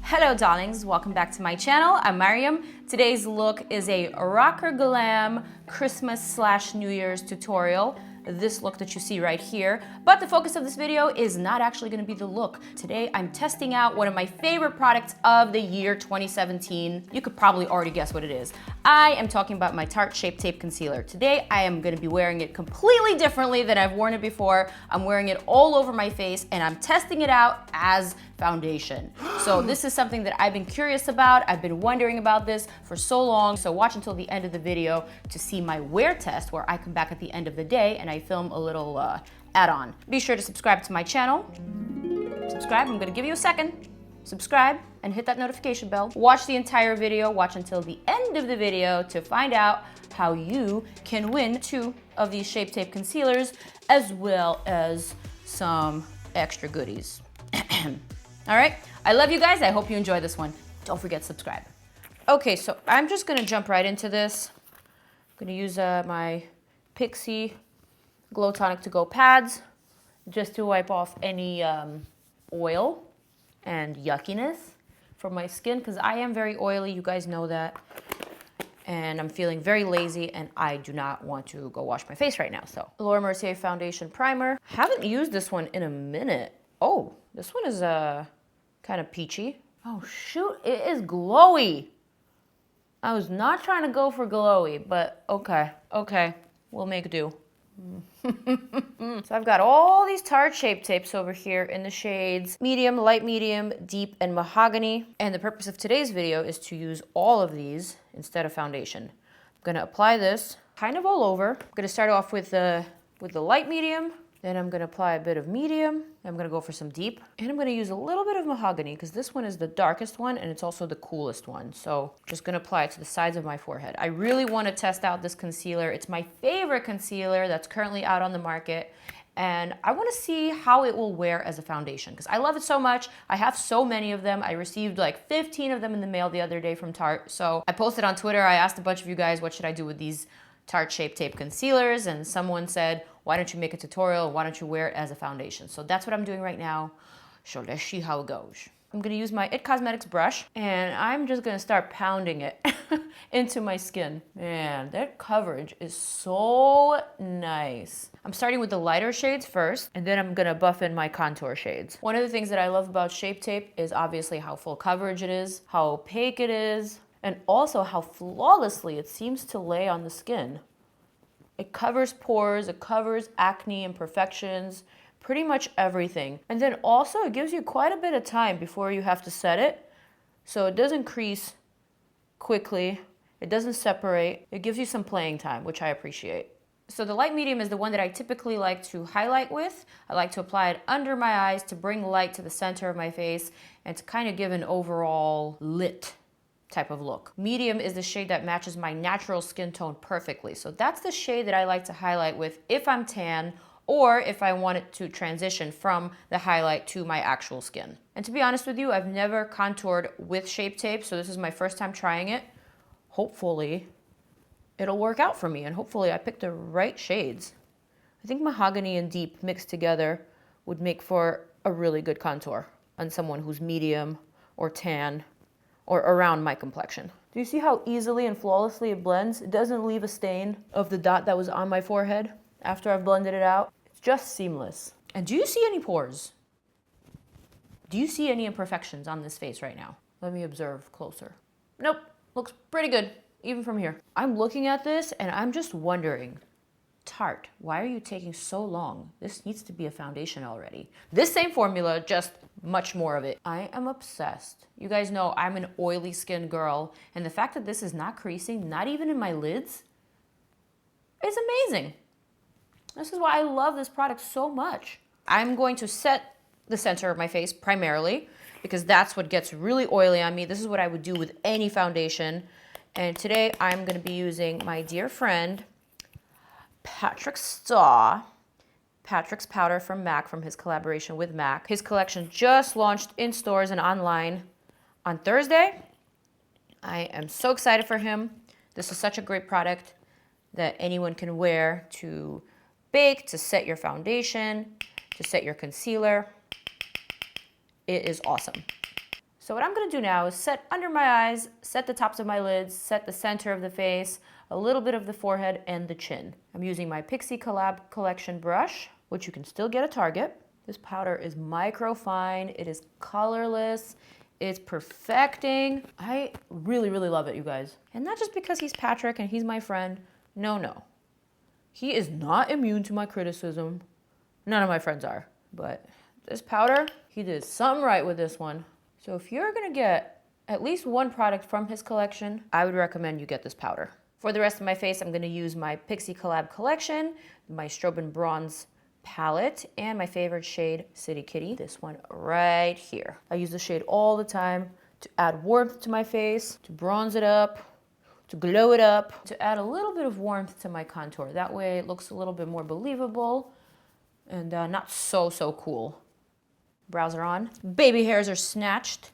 Hello darlings, welcome back to my channel. I'm Maryam. Today's look is a rocker glam Christmas / New Year's tutorial. This look that you see right here. But the focus of this video is not actually going to be the look. Today I'm testing out one of my favorite products of the year 2017. You could probably already guess what it is. I am talking about my Tarte Shape Tape Concealer. Today I am going to be wearing it completely differently than I've worn it before. I'm wearing it all over my face and I'm testing it out as foundation. So this is something that I've been curious about. I've been wondering about this for so long. So watch until the end of the video to see my wear test, where I come back at the end of the day and I film a little add-on. Be sure to subscribe to my channel. Subscribe, I'm gonna give you a second. Subscribe and hit that notification bell. Watch the entire video, watch until the end of the video to find out how you can win 2 of these Shape Tape Concealers, as well as some extra goodies. All right, I love you guys. I hope you enjoy this one. Don't forget to subscribe. Okay, so I'm just gonna jump right into this. I'm gonna use my Pixi Glow Tonic To Go pads just to wipe off any oil and yuckiness from my skin, because I am very oily, you guys know that. And I'm feeling very lazy and I do not want to go wash my face right now. So, Laura Mercier Foundation Primer. Haven't used this one in a minute. Oh, this one is kind of peachy. Oh shoot, it is glowy. I was not trying to go for glowy, but okay, we'll make do. So I've got all these Tarte Shape Tapes over here in the shades medium, light medium, deep, and mahogany. And the purpose of today's video is to use all of these instead of foundation. I'm gonna apply this kind of all over. I'm gonna start off with the light medium. Then I'm gonna apply a bit of medium. I'm gonna go for some deep. And I'm gonna use a little bit of mahogany because this one is the darkest one and it's also the coolest one. So just gonna apply it to the sides of my forehead. I really wanna test out this concealer. It's my favorite concealer that's currently out on the market. And I wanna see how it will wear as a foundation because I love it so much. I have so many of them. I received like 15 of them in the mail the other day from Tarte. So I posted on Twitter, I asked a bunch of you guys, what should I do with these Tarte Shape Tape Concealers? And someone said, why don't you make a tutorial? Why don't you wear it as a foundation? So that's what I'm doing right now. So let's see how it goes. I'm gonna use my It Cosmetics brush and I'm just gonna start pounding it into my skin. Man, that coverage is so nice. I'm starting with the lighter shades first and then I'm gonna buff in my contour shades. One of the things that I love about Shape Tape is obviously how full coverage it is, how opaque it is, and also how flawlessly it seems to lay on the skin. It covers pores, it covers acne, imperfections, pretty much everything. And then also it gives you quite a bit of time before you have to set it. So it doesn't crease quickly, it doesn't separate. It gives you some playing time, which I appreciate. So the light medium is the one that I typically like to highlight with. I like to apply it under my eyes to bring light to the center of my face and to kind of give an overall lit type of look. Medium is the shade that matches my natural skin tone perfectly. So that's the shade that I like to highlight with if I'm tan or if I want it to transition from the highlight to my actual skin. And to be honest with you, I've never contoured with Shape Tape, so this is my first time trying it. Hopefully it'll work out for me and hopefully I picked the right shades. I think mahogany and deep mixed together would make for a really good contour on someone who's medium or tan or around my complexion. Do you see how easily and flawlessly it blends? It doesn't leave a stain of the dot that was on my forehead after I've blended it out. It's just seamless. And do you see any pores? Do you see any imperfections on this face right now? Let me observe closer. Nope, looks pretty good, even from here. I'm looking at this and I'm just wondering, Tarte, why are you taking so long? This needs to be a foundation already. This same formula, just much more of it. I am obsessed. You guys know I'm an oily skin girl, and the fact that this is not creasing, not even in my lids, is amazing. This is why I love this product so much. I'm going to set the center of my face primarily, because that's what gets really oily on me. This is what I would do with any foundation. And today I'm gonna be using my dear friend, Patrick's powder from MAC, from his collaboration with MAC. His collection just launched in stores and online on Thursday. I am so excited for him. This is such a great product that anyone can wear to bake, to set your foundation, to set your concealer. It is awesome. So what I'm gonna do now is set under my eyes, set the tops of my lids, set the center of the face, a little bit of the forehead and the chin. I'm using my Pixi Collab Collection brush, which you can still get at Target. This powder is micro fine, it is colorless, it's perfecting. I really, really love it, you guys. And not just because he's Patrick and he's my friend. No, no. He is not immune to my criticism. None of my friends are. But this powder, he did something right with this one. So if you're gonna get at least one product from his collection, I would recommend you get this powder. For the rest of my face, I'm gonna use my Pixi Collab Collection, my Strobe Bronze palette, and my favorite shade, City Kitty, this one right here. I use the shade all the time to add warmth to my face, to bronze it up, to glow it up, to add a little bit of warmth to my contour. That way it looks a little bit more believable and not so cool. Brows are on. Baby hairs are snatched.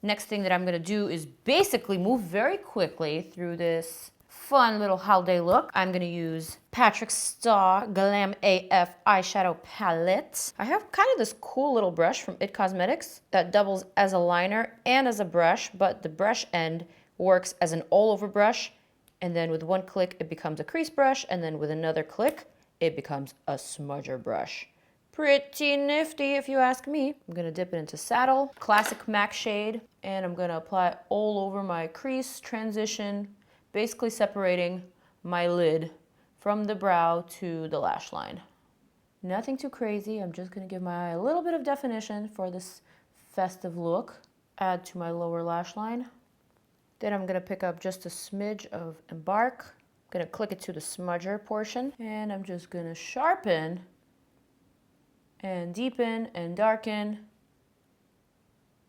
Next thing that I'm gonna do is basically move very quickly through this fun little holiday look. I'm gonna use Patrick Starr Glam AF eyeshadow palette. I have kind of this cool little brush from IT Cosmetics that doubles as a liner and as a brush, but the brush end works as an all-over brush, and then with one click it becomes a crease brush, and then with another click it becomes a smudger brush. Pretty nifty if you ask me. I'm gonna dip it into Saddle, classic MAC shade, and I'm gonna apply it all over my crease transition, basically separating my lid from the brow to the lash line. Nothing too crazy. I'm just gonna give my eye a little bit of definition for this festive look. Add to my lower lash line. Then I'm gonna pick up just a smidge of Embark. I'm gonna click it to the smudger portion, and I'm just gonna sharpen and deepen and darken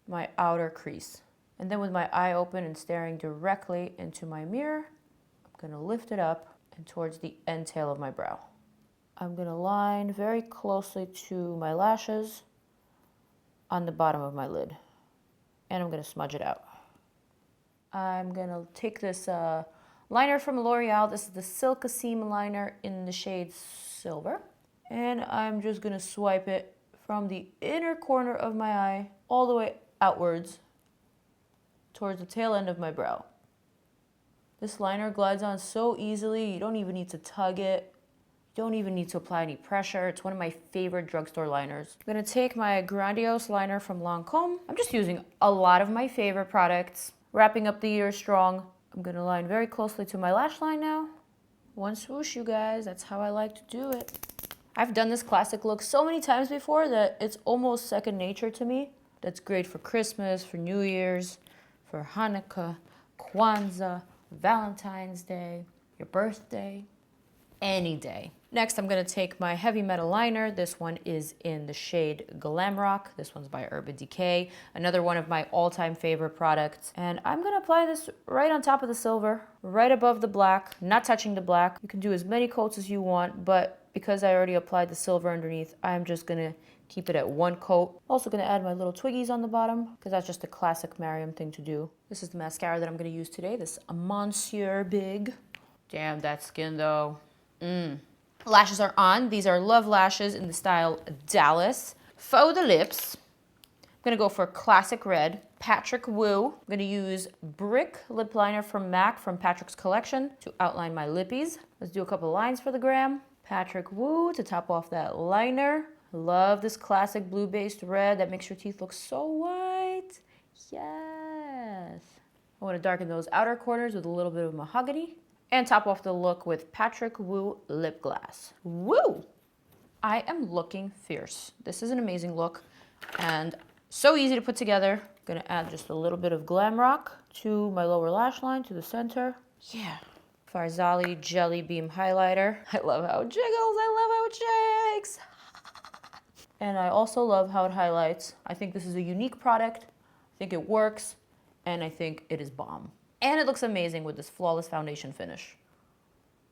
my outer crease. And then with my eye open and staring directly into my mirror, I'm gonna lift it up and towards the end tail of my brow. I'm gonna line very closely to my lashes on the bottom of my lid. And I'm gonna smudge it out. I'm gonna take this liner from L'Oreal. This is the Silk Seam liner in the shade Silver. And I'm just gonna swipe it from the inner corner of my eye all the way outwards towards the tail end of my brow. This liner glides on so easily, you don't even need to tug it. You don't even need to apply any pressure. It's one of my favorite drugstore liners. I'm gonna take my Grandiose liner from Lancome. I'm just using a lot of my favorite products. Wrapping up the year strong. I'm gonna line very closely to my lash line now. One swoosh, you guys, that's how I like to do it. I've done this classic look so many times before that it's almost second nature to me. That's great for Christmas, for New Year's, for Hanukkah, Kwanzaa, Valentine's Day, your birthday, any day. Next, I'm gonna take my heavy metal liner. This one is in the shade Glam Rock. This one's by Urban Decay, another one of my all-time favorite products. And I'm gonna apply this right on top of the silver, right above the black, not touching the black. You can do as many coats as you want, but because I already applied the silver underneath, I'm just gonna keep it at one coat. Also gonna add my little twiggies on the bottom, because that's just a classic Maryam thing to do. This is the mascara that I'm gonna use today, this Mercier Big. Damn, that skin though. Lashes are on. These are Love Lashes in the style Dallas. Faux the lips. I'm gonna go for classic red. Patrick Wu. I'm gonna use Brick Lip Liner from MAC from Patrick's collection to outline my lippies. Let's do a couple lines for the gram. Patrick Wu to top off that liner. Love this classic blue-based red that makes your teeth look so white. Yes. I want to darken those outer corners with a little bit of mahogany. And top off the look with Patrick Wu Lip Glass. Woo! I am looking fierce. This is an amazing look and so easy to put together. I'm gonna add just a little bit of Glam Rock to my lower lash line, to the center. Yeah. Farzali Jelly Beam Highlighter. I love how it jiggles, I love how it shakes. And I also love how it highlights. I think this is a unique product. I think it works, and I think it is bomb. And it looks amazing with this flawless foundation finish.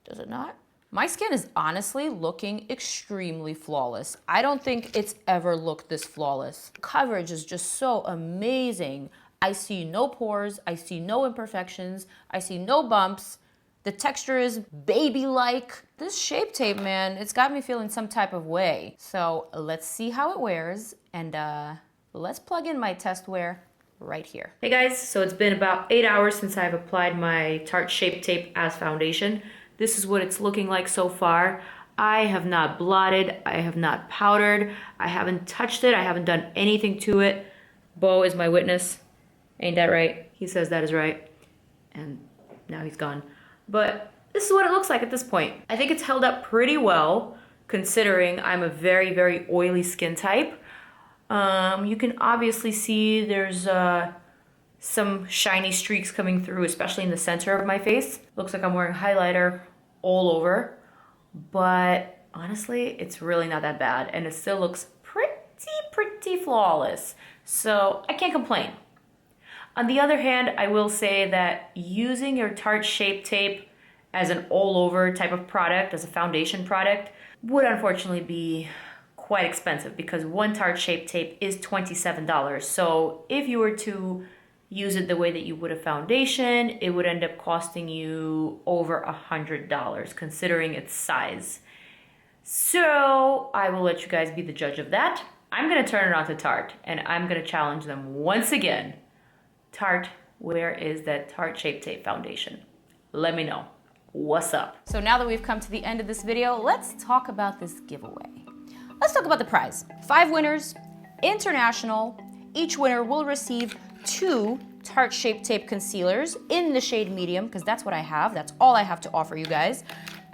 Does it not? My skin is honestly looking extremely flawless. I don't think it's ever looked this flawless. Coverage is just so amazing. I see no pores, I see no imperfections, I see no bumps. The texture is baby-like. This Shape Tape, man, it's got me feeling some type of way. So let's see how it wears, and let's plug in my test wear right here. Hey guys, so it's been about 8 hours since I've applied my Tarte Shape Tape as foundation. This is what it's looking like so far. I have not blotted, I have not powdered, I haven't touched it, I haven't done anything to it. Bo is my witness. Ain't that right? He says that is right. And now he's gone. But this is what it looks like at this point. I think it's held up pretty well, considering I'm a very, very oily skin type. You can obviously see there's some shiny streaks coming through, especially in the center of my face. Looks like I'm wearing highlighter all over, but honestly, it's really not that bad, and it still looks pretty flawless. So I can't complain. On the other hand, I will say that using your Tarte Shape Tape as an all-over type of product, as a foundation product, would unfortunately be quite expensive, because one Tarte Shape Tape is $27. So if you were to use it the way that you would a foundation, it would end up costing you over $100, considering its size. So I will let you guys be the judge of that. I'm gonna turn it on to Tarte, and I'm gonna challenge them once again. Tarte, where is that Tarte Shape Tape foundation? Let me know. What's up? So now that we've come to the end of this video, let's talk about this giveaway. Let's talk about the prize. 5 winners, international. Each winner will receive 2 Tarte Shape Tape Concealers in the shade medium, because that's what I have. That's all I have to offer you guys.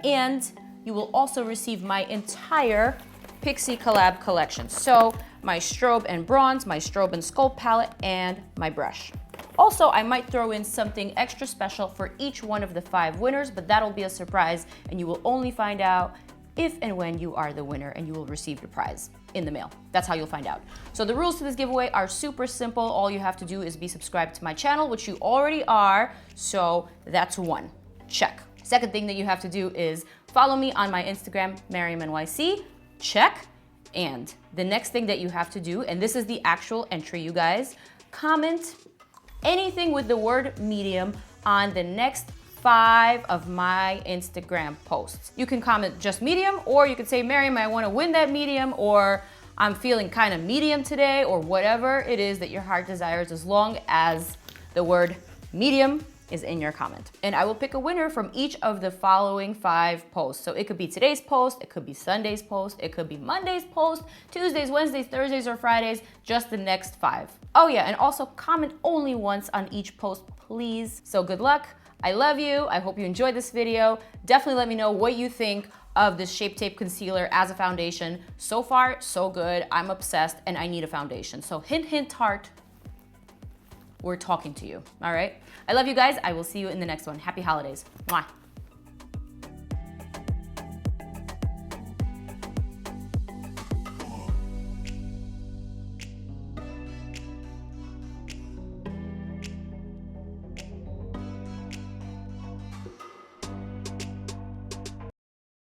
And you will also receive my entire Pixi Collab Collection. So my Strobe and Bronze, my Strobe and Sculpt palette, and my brush. Also, I might throw in something extra special for each one of the 5 winners, but that'll be a surprise, and you will only find out if and when you are the winner, and you will receive your prize in the mail. That's how you'll find out. So the rules to this giveaway are super simple. All you have to do is be subscribed to my channel, which you already are, so that's 1. Check. Second thing that you have to do is follow me on my Instagram, Maryam NYC. Check. And the next thing that you have to do, and this is the actual entry, you guys, comment anything with the word medium on the next 5 of my Instagram posts. You can comment just medium, or you could say, Maryam, I want to win that medium, or I'm feeling kind of medium today, or whatever it is that your heart desires, as long as the word medium is in your comment. And I will pick a winner from each of the following 5 posts. So it could be today's post, it could be Sunday's post, it could be Monday's post, Tuesdays, Wednesdays, Thursdays, or Fridays, just the next 5. Oh yeah, and also comment only once on each post, please. So good luck. I love you. I hope you enjoyed this video. Definitely let me know what you think of this Shape Tape Concealer as a foundation. So far, so good. I'm obsessed, and I need a foundation. So hint, hint, Tarte, we're talking to you, all right? I love you guys. I will see you in the next one. Happy holidays. Mwah.